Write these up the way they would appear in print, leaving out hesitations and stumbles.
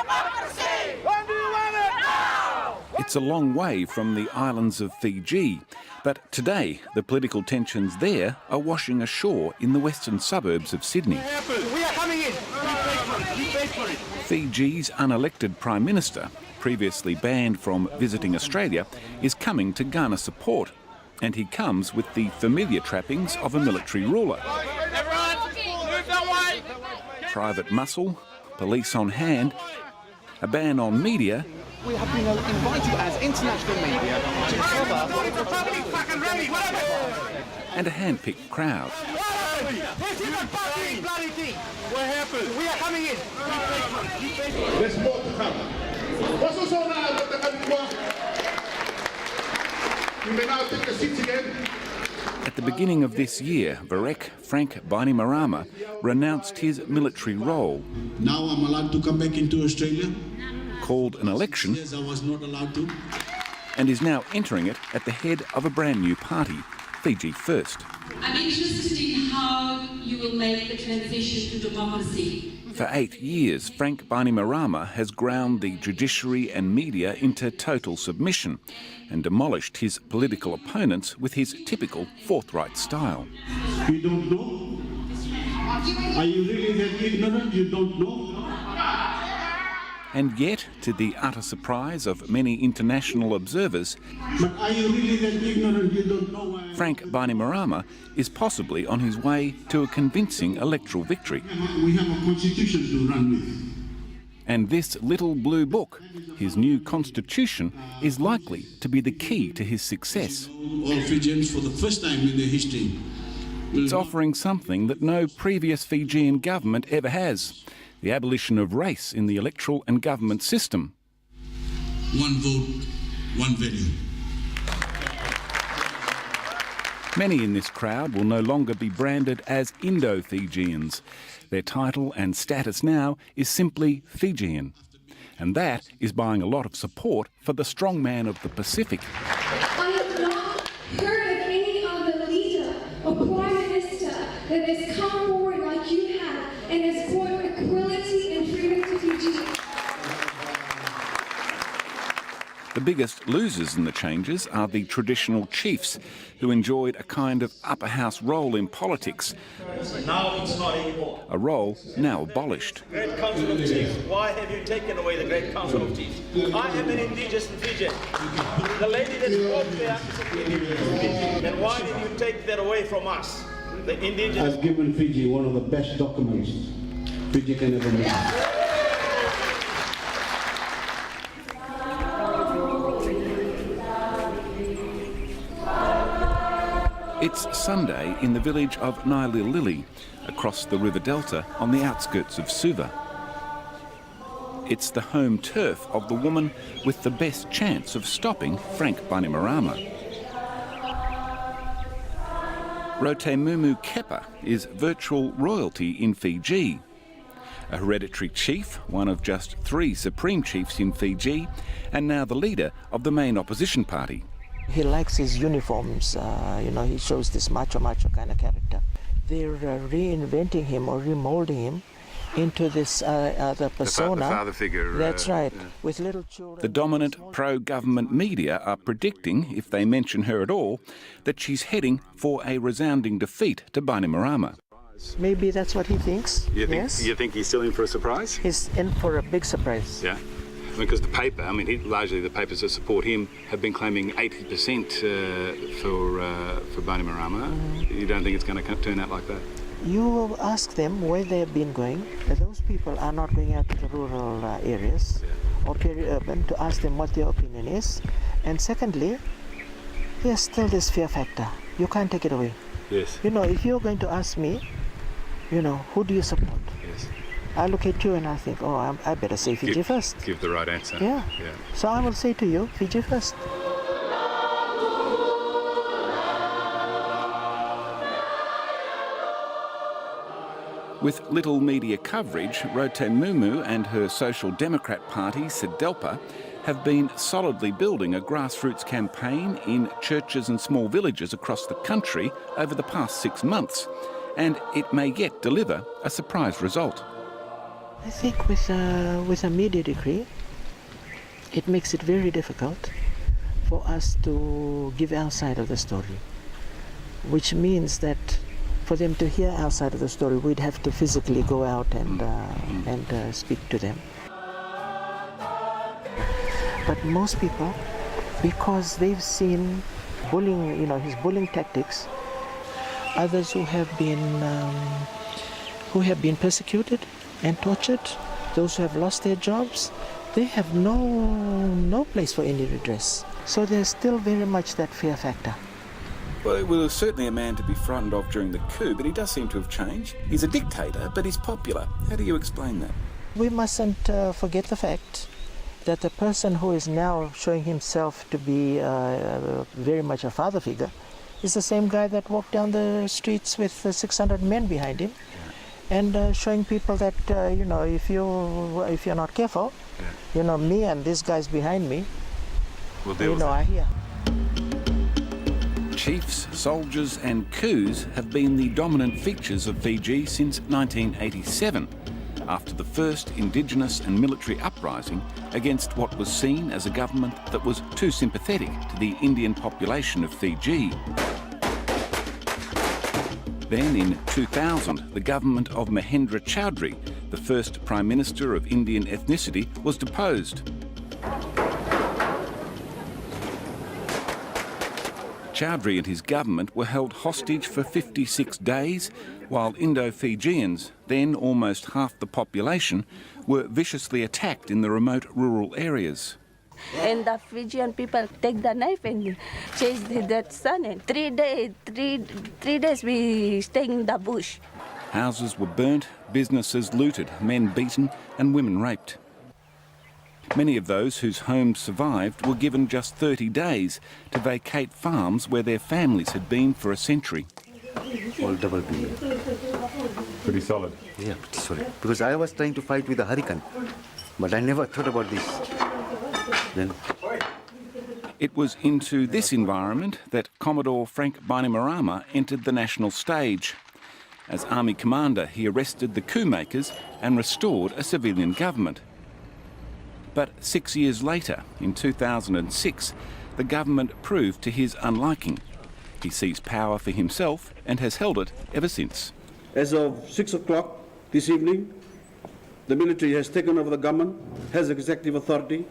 Democracy! When do you want it? Now! It's a long way from the islands of Fiji, but today the political tensions there are washing ashore in the western suburbs of Sydney. We are coming in. Fiji's unelected Prime Minister, previously banned from visiting Australia, is coming to garner support, and he comes with the familiar trappings of a military ruler. Private muscle, police on hand, a ban on media, we have been invited as international media to cover... and a hand-picked crowd. This is a bloody thing. What happened? We are coming in. There's more to come. What's also now with the country? You may now take the seats again. At the beginning of this year, Varek Frank Bainimarama renounced his military role. Now I'm allowed to come back into Australia. Called an election. Yes, I was not allowed to. And is now entering it at the head of a brand new party, Fiji First. I'm interested in how you will make the transition to democracy. For 8 years, Frank Bainimarama has ground the judiciary and media into total submission and demolished his political opponents with his typical forthright style. You don't know? Are you really that ignorant? You don't know? And yet, to the utter surprise of many international observers, but are you really that ignorant? You don't know why? Frank Bainimarama is possibly on his way to a convincing electoral victory. We have a constitution to run with. And this little blue book, his new constitution, is likely to be the key to his success. All Fijians, for the first time in their history, it's offering something that no previous Fijian government ever has: the abolition of race in the electoral and government system. One vote, one value. Many in this crowd will no longer be branded as Indo-Fijians. Their title and status now is simply Fijian. And that is buying a lot of support for the strongman of the Pacific. I have not heard of any other leader or prime minister that has come forward like you have and has brought equality and freedom to Fiji. The biggest losers in the changes are the traditional chiefs, who enjoyed a kind of upper house role in politics. Now it's not anymore. A role now abolished. Great Council of Chiefs, why have you taken away the Great Council of Chiefs? I am an indigenous Fijian. The lady that spoke there is an indigenous Fijian. Then why did you take that away from us? The indigenous... I've given Fiji one of the best documents Fiji can ever make. It's Sunday in the village of Naililili, across the River Delta on the outskirts of Suva. It's the home turf of the woman with the best chance of stopping Frank Bainimarama. Rotemumu Kepa is virtual royalty in Fiji. A hereditary chief, one of just 3 supreme chiefs in Fiji, and now the leader of the main opposition party. He likes his uniforms, he shows this macho kind of character. They're reinventing him or remolding him into this other persona. The father figure. That's right, yeah. With little children. The dominant pro-government media are predicting, if they mention her at all, that she's heading for a resounding defeat to Bainimarama. Maybe that's what he thinks. Yes. You think he's still in for a surprise? He's in for a big surprise. Yeah. Because the paper, largely the papers that support him have been claiming 80% for Bainimarama. You don't think it's going to turn out like that? You will ask them where they've been going. Those people are not going out to the rural areas or peri-urban to ask them what their opinion is. And secondly, there's still this fear factor. You can't take it away. Yes. If you're going to ask me, who do you support? Yes. I look at you and I think, I better say Fiji first. Give the right answer. Yeah. So I will say to you, Fiji first. With little media coverage, Rotemumu and her Social Democrat party, Sedelpa, have been solidly building a grassroots campaign in churches and small villages across the country over the past 6 months, and it may yet deliver a surprise result. I think with a media decree, it makes it very difficult for us to give our side of the story, which means that for them to hear our side of the story, we'd have to physically go out and speak to them. But most people, because they've seen bullying, his bullying tactics, others who have been persecuted and tortured, those who have lost their jobs, they have no place for any redress. So there's still very much that fear factor. Well, he was certainly a man to be frightened of during the coup, but he does seem to have changed. He's a dictator, but he's popular. How do you explain that? We mustn't forget the fact that the person who is now showing himself to be very much a father figure is the same guy that walked down the streets with 600 men behind him, and showing people that if you're not careful, me and these guys behind me, are here. Chiefs, soldiers and coups have been the dominant features of Fiji since 1987, after the first indigenous and military uprising against what was seen as a government that was too sympathetic to the Indian population of Fiji. Then in 2000, the government of Mahendra Chaudhry, the first Prime Minister of Indian ethnicity, was deposed. Chaudhry and his government were held hostage for 56 days, while Indo-Fijians, then almost half the population, were viciously attacked in the remote rural areas. And the Fijian people take the knife and chase that son. And 3 days we stay in the bush. Houses were burnt, businesses looted, men beaten and women raped. Many of those whose homes survived were given just 30 days to vacate farms where their families had been for a century. All double B. Pretty solid. Yeah, pretty solid. Because I was trying to fight with a hurricane, but I never thought about this. Then it was into this environment that Commodore Frank Bainimarama entered the national stage. As army commander, he arrested the coup makers and restored a civilian government. But 6 years later, in 2006, the government proved to his unliking. He seized power for himself and has held it ever since. As of 6 o'clock this evening, the military has taken over the government, has executive authority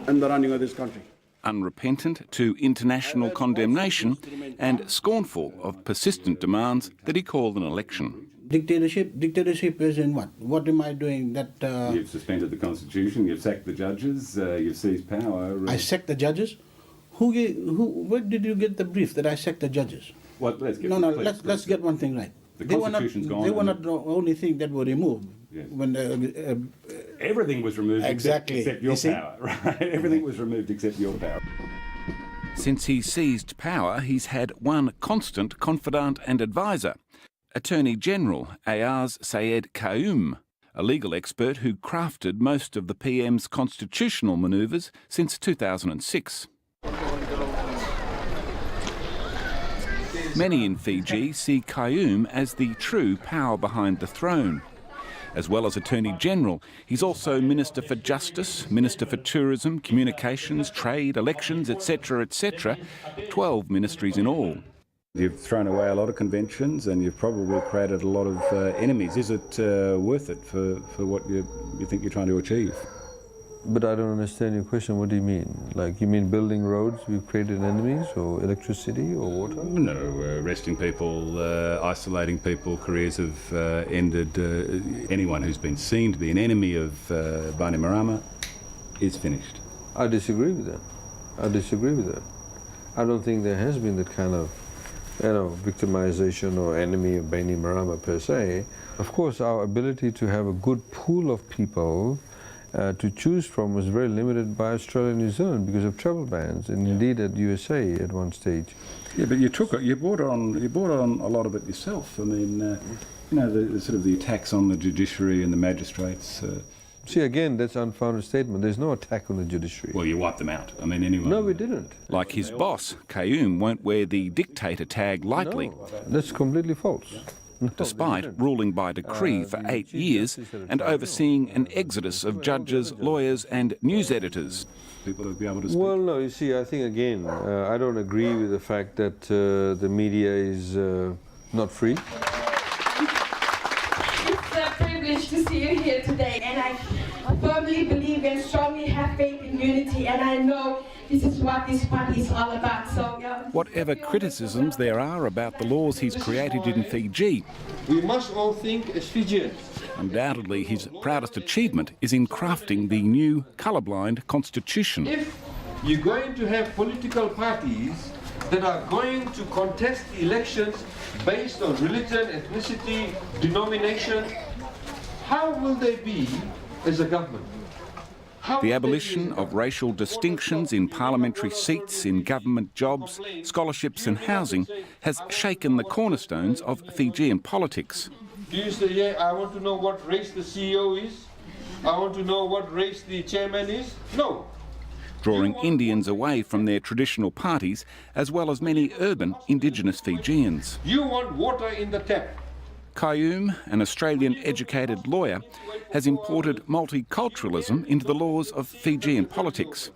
and the running of this country. Unrepentant to international condemnation and scornful of persistent demands that he called an election. Dictatorship is in what? What am I doing? That You've suspended the constitution, you've sacked the judges, you've seized power. I sacked the judges? Where did you get the brief that I sacked the judges? What? Let's get one thing right. The constitution's gone. They were not the only thing that were removed. Yes. When everything was removed except your power. Right? Everything was removed except your power. Since he seized power, he's had one constant confidant and advisor, Attorney General Ayaz Sayed Qayyum, a legal expert who crafted most of the PM's constitutional manoeuvres since 2006. Many in Fiji see Qayyum as the true power behind the throne. As well as Attorney General, he's also Minister for Justice, Minister for Tourism, Communications, Trade, Elections, etc., etc. 12 ministries in all. You've thrown away a lot of conventions and you've probably created a lot of enemies. Is it worth it for what you think you're trying to achieve? But I don't understand your question. What do you mean? Like, you mean building roads, we've created enemies, or electricity, or water? No, arresting people, isolating people, careers have ended. Anyone who's been seen to be an enemy of Bainimarama is finished. I disagree with that. I don't think there has been that kind of, victimization or enemy of Bainimarama per se. Of course, our ability to have a good pool of people to choose from was very limited by Australia and New Zealand because of travel bans, and indeed at USA at one stage. Yeah, but you brought on a lot of it yourself. I mean, the sort of the attacks on the judiciary and the magistrates. See, again, that's an unfounded statement. There's no attack on the judiciary. Well, you wiped them out. I mean, anyone... No, we didn't. Like his boss, Qayyum won't wear the dictator tag lightly. No, that's completely false. despite ruling by decree for 8 years and overseeing an exodus of judges, lawyers and news editors. People will be able to speak. Well, no, you see, I think again, I don't agree with the fact that the media is not free. It's a privilege to see you here today, and I firmly believe and strongly have faith in unity, and I know this is what this party is all about. So, Whatever criticisms there are about the laws he's created in Fiji, we must all think as Fijians. Undoubtedly his proudest achievement is in crafting the new colourblind constitution. If you're going to have political parties that are going to contest the elections based on religion, ethnicity, denomination, how will they be as a government? The abolition of racial distinctions in parliamentary seats, in government jobs, scholarships and housing has shaken the cornerstones of Fijian politics. Do you say, yeah, I want to know what race the CEO is? I want to know what race the chairman is? No. Drawing Indians away from their traditional parties, as well as many urban Indigenous Fijians. You want water in the tap. Kayum, an Australian-educated lawyer, has imported multiculturalism into the laws of Fijian politics.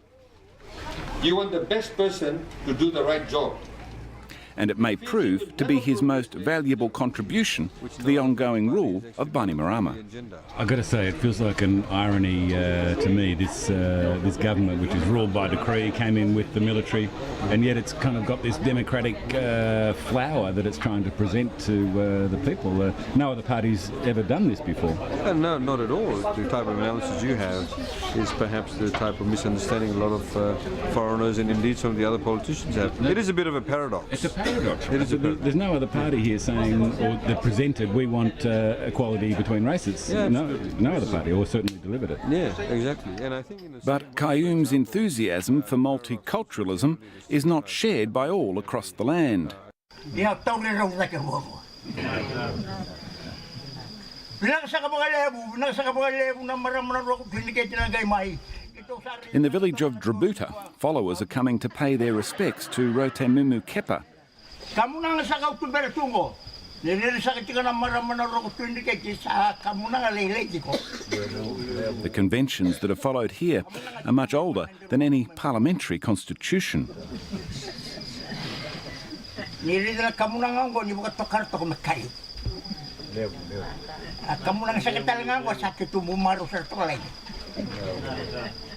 You want the best person to do the right job. And it may prove to be his most valuable contribution to the ongoing rule of Bainimarama. I've got to say, it feels like an irony to me, this government, which is ruled by decree, came in with the military, and yet it's kind of got this democratic flower that it's trying to present to the people. No other party's ever done this before. No, not at all. The type of analysis you have is perhaps the type of misunderstanding a lot of foreigners and indeed some of the other politicians have. It is a bit of a paradox. It's a paradox. There's no other party here saying, or that presented, we want equality between races. Yeah, no other party, or certainly delivered it. Yeah, exactly. And I think but Kayum's enthusiasm for multiculturalism is not shared by all across the land. In the village of Drabuta, followers are coming to pay their respects to Rotemumu Kepa. The conventions that are followed here are much older than any parliamentary constitution.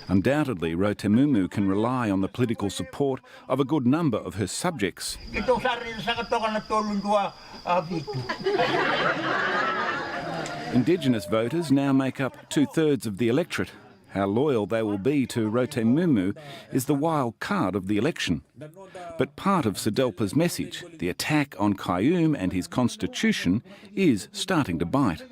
Undoubtedly, Rotemumu can rely on the political support of a good number of her subjects. Indigenous voters now make up 2/3 of the electorate. How loyal they will be to Rotemumu is the wild card of the election. But part of Sedelpa's message, the attack on Kayum and his constitution, is starting to bite.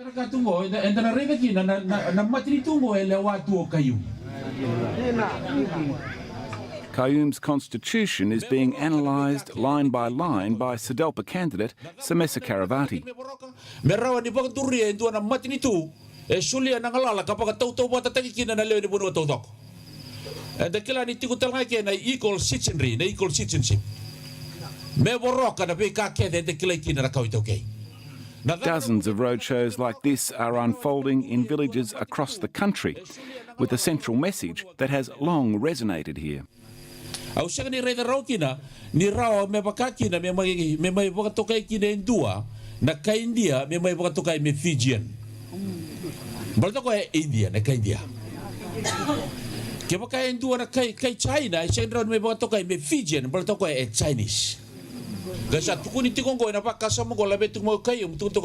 Kayum's constitution is being analysed line by line by Sedelpa candidate Semesa Karavati. equal citizenship. Dozens of roadshows like this are unfolding in villages across the country, with a central message that has long resonated here. Chinese.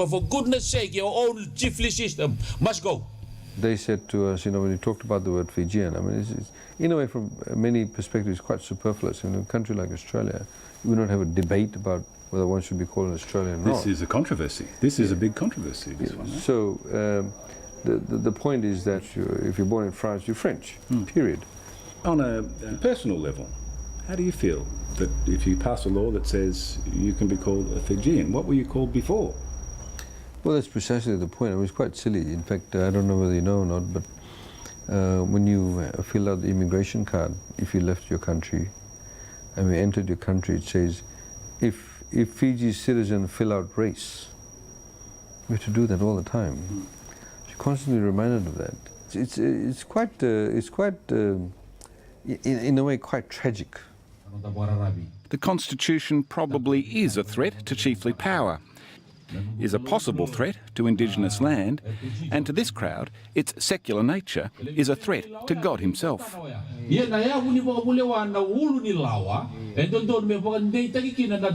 For goodness sake, your own chiefly system must go. They said to us, when you talked about the word Fijian, I mean, it's in a way, from many perspectives, quite superfluous. In a country like Australia, we don't have a debate about whether one should be called an Australian or not. This is a controversy. This is a big controversy, this one. So the point is that if you're born in France, you're French, period. On a personal level, how do you feel that if you pass a law that says you can be called a Fijian, what were you called before? Well, that's precisely the point. I mean, it's quite silly. In fact, I don't know whether you know or not, but when you fill out the immigration card, if you left your country and we entered your country, it says, if Fiji's citizen fill out race, We have to do that all the time. She's constantly reminded of that. It's quite, in a way, quite tragic. The Constitution probably is a threat to chiefly power, is a possible threat to Indigenous land, and to this crowd, its secular nature is a threat to God himself.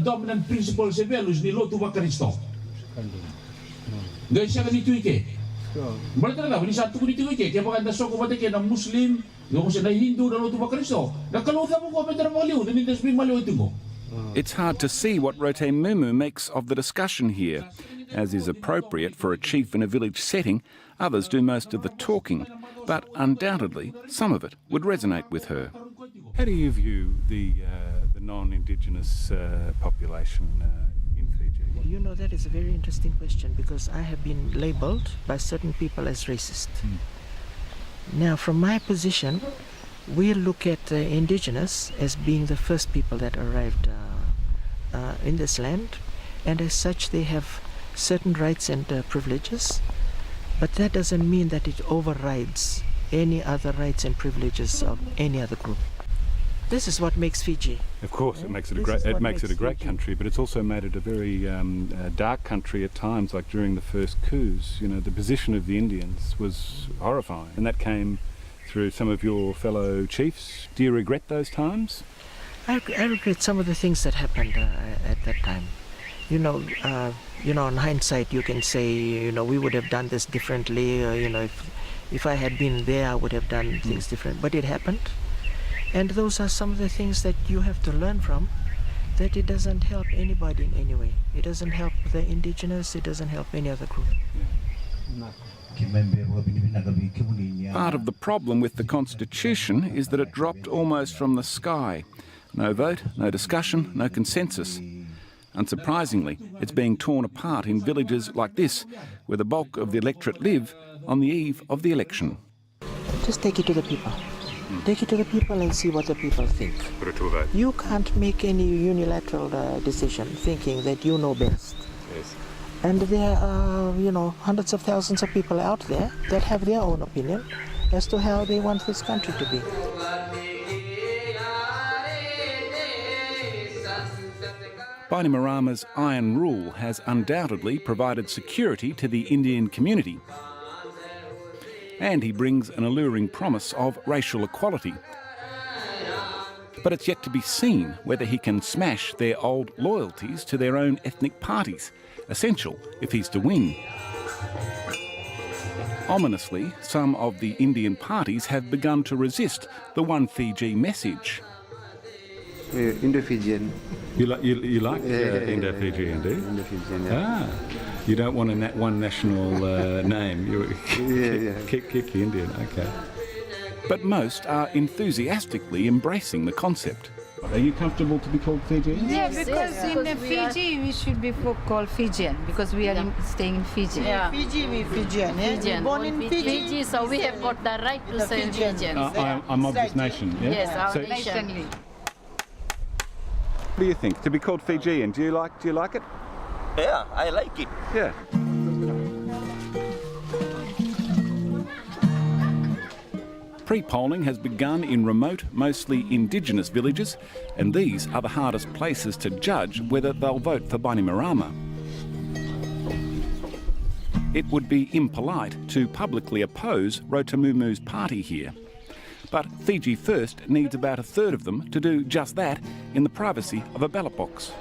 Dominant principles and values ni Lotu Bakaristo. Guys, siya ganito ike. Balik na ni satu ganito ike. Kaya maganda so ko batike na Muslim, no ko na Hindu na Lotu Bakaristo. Nakaluta mo ko better maliw, din das bing maliw ito mo. It's hard to see what Rote Mumu makes of the discussion here. As is appropriate for a chief in a village setting, others do most of the talking, but undoubtedly some of it would resonate with her. How do you view the non-Indigenous population in Fiji? You know, that is a very interesting question because I have been labelled by certain people as racist. Now, from my position, we look at Indigenous as being the first people that arrived in this land, and as such they have certain rights and privileges, but that doesn't mean that it overrides any other rights and privileges of any other group. This is what makes Fiji. Of course, it makes it a great country, but it's also made it a very dark country at times, like during the first coups. You know, the position of the Indians was horrifying, and that came through some of your fellow chiefs. Do you regret those times? I regret some of the things that happened at that time. You know, in hindsight, you can say, we would have done this differently. If I had been there, I would have done things different. But it happened, and those are some of the things that you have to learn from. That it doesn't help anybody in any way. It doesn't help the Indigenous. It doesn't help any other group. Part of the problem with the Constitution is that it dropped almost from the sky. No vote, no discussion, no consensus. Unsurprisingly, it's being torn apart in villages like this, where the bulk of the electorate live on the eve of the election. Just take it to the people. Take it to the people and see what the people think. Put it to a vote. You can't make any unilateral decision thinking that you know best. Yes. And there are, hundreds of thousands of people out there that have their own opinion as to how they want this country to be. Bainimarama's iron rule has undoubtedly provided security to the Indian community. And he brings an alluring promise of racial equality. But it's yet to be seen whether he can smash their old loyalties to their own ethnic parties, essential if he's to win. Ominously, some of the Indian parties have begun to resist the One Fiji message. Indo-Fijian. You like Indo-Fijian, do you? Indo-Fijian, yeah. You don't want one national name. Keep the Indian, okay. But most are enthusiastically embracing the concept. Are you comfortable to be called Fijian? Yeah, because in Fiji we should be called Fijian because we are staying in Fiji. Yeah. Fiji, we Fijian. Yeah? Fijian. Born in Fiji, so we have got the right to say Fijian. I'm of this nation, yeah? Yes, our nation. What do you think? To be called Fijian, do you like it? Yeah, I like it. Yeah. Pre-polling has begun in remote, mostly Indigenous villages, and these are the hardest places to judge whether they'll vote for Bainimarama. It would be impolite to publicly oppose Rotamumu's party here. But Fiji First needs about a third of them to do just that in the privacy of a ballot box.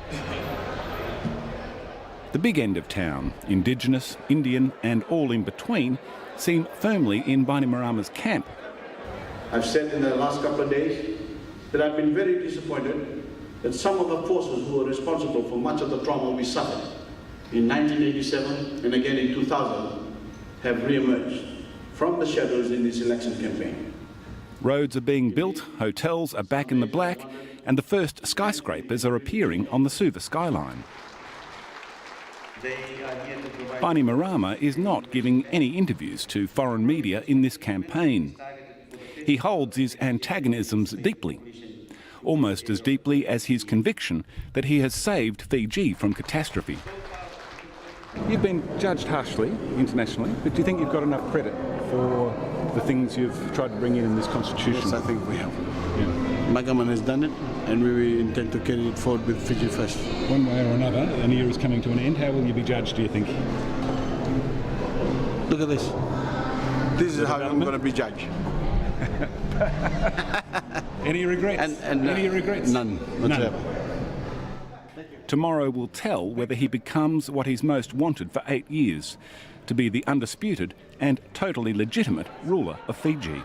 The big end of town, Indigenous, Indian and all in between, seem firmly in Bainimarama's camp. I've said in the last couple of days that I've been very disappointed that some of the forces who were responsible for much of the trauma we suffered in 1987 and again in 2000 have re-emerged from the shadows in this election campaign. Roads are being built, hotels are back in the black, and the first skyscrapers are appearing on the Suva skyline. Bainimarama is not giving any interviews to foreign media in this campaign. He holds his antagonisms deeply, almost as deeply as his conviction that he has saved Fiji from catastrophe. You've been judged harshly internationally, but do you think you've got enough credit for the things you've tried to bring in this constitution? Yes, I think we have. Yeah. My government has done it, and we intend to carry it forward with Fiji first. One way or another, an year is coming to an end. How will you be judged, do you think? Look at this. This is how I'm going to be judged. Any regrets? Any regrets? None whatsoever. Tomorrow will tell whether he becomes what he's most wanted for 8 years, to be the undisputed and totally legitimate ruler of Fiji.